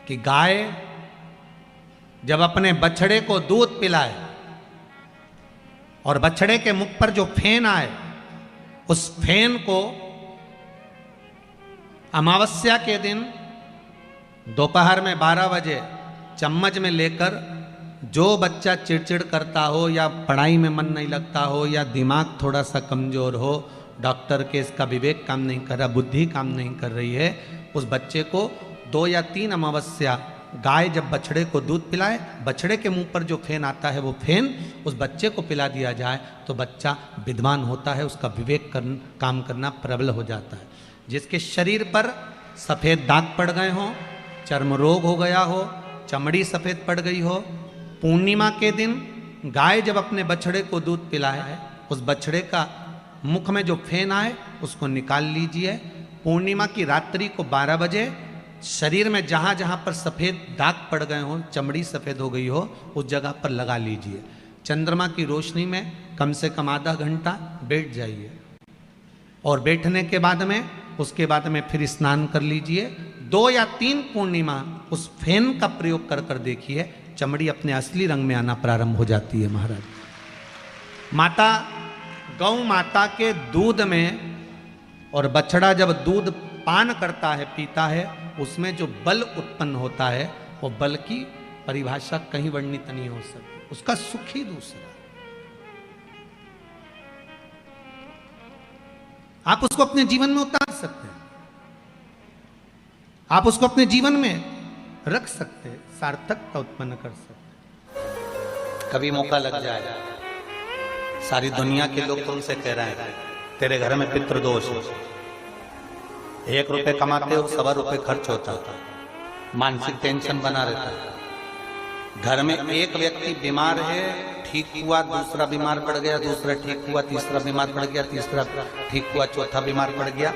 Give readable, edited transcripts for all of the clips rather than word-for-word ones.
कि गाय जब अपने बछड़े को दूध पिलाए और बछड़े के मुख पर जो फेन आए, उस फेन को अमावस्या के दिन दोपहर में 12 बजे चम्मच में लेकर जो बच्चा चिड़चिड़ करता हो या पढ़ाई में मन नहीं लगता हो या दिमाग थोड़ा सा कमजोर हो, डॉक्टर के इसका विवेक काम नहीं कर रहा, बुद्धि काम नहीं कर रही है, उस बच्चे को 2 या 3 अमावस्या गाय जब बछड़े को दूध पिलाए, बछड़े के मुंह पर जो फेन आता है वो फेन उस बच्चे को पिला दिया जाए तो बच्चा विद्वान होता है, उसका विवेक काम करना प्रबल हो जाता है। जिसके शरीर पर सफ़ेद दाग पड़ गए हों, चर्म रोग हो गया हो, चमड़ी सफ़ेद पड़ गई हो, पूर्णिमा के दिन गाय जब अपने बछड़े को दूध पिलाए, उस बछड़े का मुख में जो फेन आए उसको निकाल लीजिए। पूर्णिमा की रात्रि को 12 बजे शरीर में जहाँ जहाँ पर सफ़ेद दाग पड़ गए हों, चमड़ी सफ़ेद हो गई हो, उस जगह पर लगा लीजिए। चंद्रमा की रोशनी में कम से कम आधा घंटा बैठ जाइए और बैठने के बाद में उसके बाद में फिर स्नान कर लीजिए। 2 या 3 पूर्णिमा उस फेन का प्रयोग कर कर देखिए, चमड़ी अपने असली रंग में आना प्रारंभ हो जाती है। महाराज, माता गौ माता के दूध में और बछड़ा जब दूध पान करता है, पीता है, उसमें जो बल उत्पन्न होता है वो बल की परिभाषा कहीं वर्णित नहीं हो सकती, उसका सुख ही दूसरा। आप उसको अपने जीवन में उतार सकते हैं, आप उसको अपने जीवन में रख सकते हैं, सार्थकता उत्पन्न कर सकते हैं। कभी मौका लग जाए, सारी दुनिया के लोग तुमसे कह रहे हैं तेरे घर में पितृदोष है, 1 रुपए कमाते हो 1.25 रुपए खर्च होता है, मानसिक टेंशन बना रहता है। घर में एक व्यक्ति बीमार है, ठीक हुआ, दूसरा बीमार पड़ गया, दूसरा ठीक हुआ, तीसरा बीमार पड़ गया, तीसरा ठीक हुआ, चौथा बीमार पड़ गया,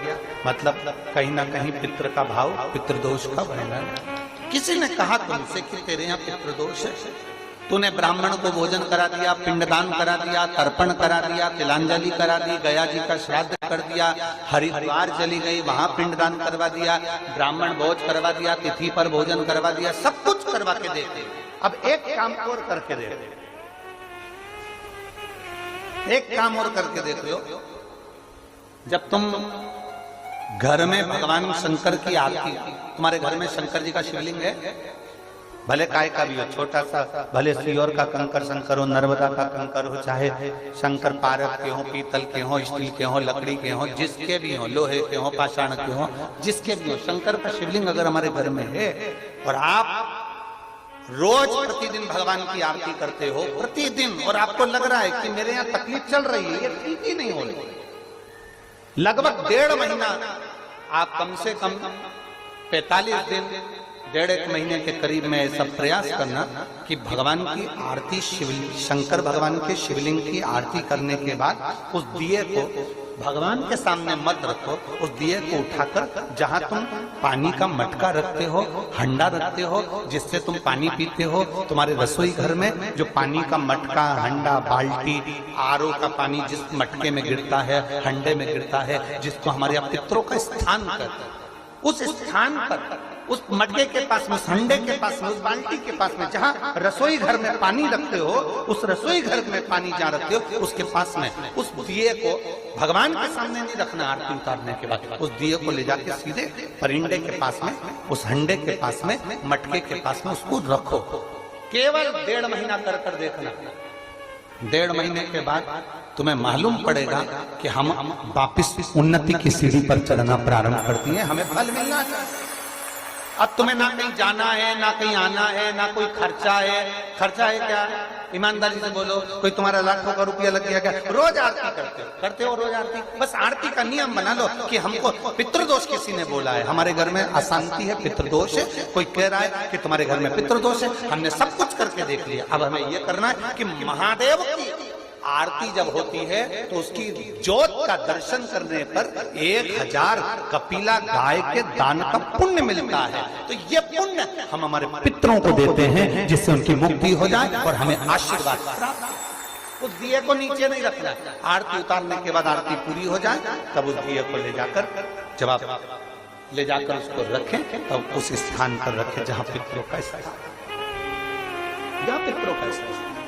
मतलब कहीं ना कहीं पितृ का भाव, पितृदोष का बना है। किसी ने कहा तुमसे कि तेरे यहाँ पितृदोष है, तूने ब्राह्मण को भोजन करा दिया, पिंडदान करा दिया, तर्पण करा दिया, तिलांजलि करा दी, गया जी का श्राद्ध कर दिया, हरिद्वार चली गई, वहां पिंडदान करवा दिया, ब्राह्मण भोज करवा दिया, तिथि पर भोजन करवा दिया, सब कुछ करवा के देते। अब एक काम और करके देख, एक काम और करके देख लो। जब तुम घर में भगवान शंकर की आरती, तुम्हारे घर में शंकर जी का शिवलिंग है, भले काय का भी हो, छोटा सा, भले सियोर का कंकर शंकर हो, नर्मदा का कंकर हो, चाहे शंकर पारक के हो, पीतल के हो, स्टील के हो, लकड़ी के हो, जिसके भी हो, लोहे के हो, पाषाण के हो, जिसके भी हो, शंकर का शिवलिंग अगर हमारे घर में है और आप रोज प्रतिदिन भगवान की आरती करते हो, प्रतिदिन, और आपको लग रहा है कि मेरे यहाँ तकलीफ चल रही है, ये ठीक ही नहीं हो रही, लगभग 1.5 महीना आप कम से कम 45 दिन, 1.5 महीने के करीब में ऐसा प्रयास करना कि भगवान की आरती, शंकर भगवान के शिवलिंग की आरती करने के बाद उस दिए को भगवान के सामने मत रखो, उस दिए को उठाकर जहां तुम पानी का मटका रखते हो, हंडा रखते हो, जिससे तुम पानी पीते हो, तुम्हारे रसोई घर में जो पानी का मटका, हंडा, बाल्टी, आरओ का पानी जिस मटके में गिरता है, हंडे में गिरता है, जिसको हमारे यहाँ पितरों का स्थान कहते हैं, उस स्थान पर, उस मटके के पास में, उस हंडे के पास में, उस बाल्टी के पास में, जहाँ रसोई घर में पानी रखते हो, उस रसोई घर में पानी जहाँ रखते हो, उसके पास में उस दिए को भगवान के सामने नहीं रखना। आरती उतारने के बाद उस दिए को ले जाके सीधे परिंडे के पास में, उस हंडे के पास में, मटके के पास में उसको रखो। केवल 1.5 महीना कर कर देखना। 1.5 महीने के बाद तुम्हें मालूम पड़ेगा कि हम वापिस उन्नति की सीढ़ी पर चढ़ना प्रारंभ करती हैं, हमें फल मिलना चाहिए। अब तुम्हें ना कहीं जाना है, ना कहीं आना है, ना कोई खर्चा है। खर्चा है क्या? ईमानदारी से बोलो, कोई तुम्हारा लाखों का रुपया लग गया क्या? रोज आरती करते हो रोज आरती। बस आरती का नियम बना लो कि हमको पितृदोष किसी ने बोला है, हमारे घर में अशांति है, पितृदोष है, कोई कह रहा है कि तुम्हारे घर में पितृदोष है, हमने सब कुछ करके देख लिया। अब हमें ये करना है कि महादेव की आरती जब होती है तो उसकी ज्योत का दर्शन करने पर 1000 कपिला गाय के दान का पुण्य मिलता है। तो ये पुण्य हम हमारे पितरों को देते हैं, जिससे उनकी मुक्ति हो जाए और हमें आशीर्वाद प्राप्त। उस दिए को नीचे नहीं रखना, आरती उतारने के बाद आरती पूरी हो जाए तब उस दिए को ले जाकर, जब आप ले जाकर उसको रखें और उस स्थान पर रखें जहां पितरों का स्थान, जहां पितरों का स्थान।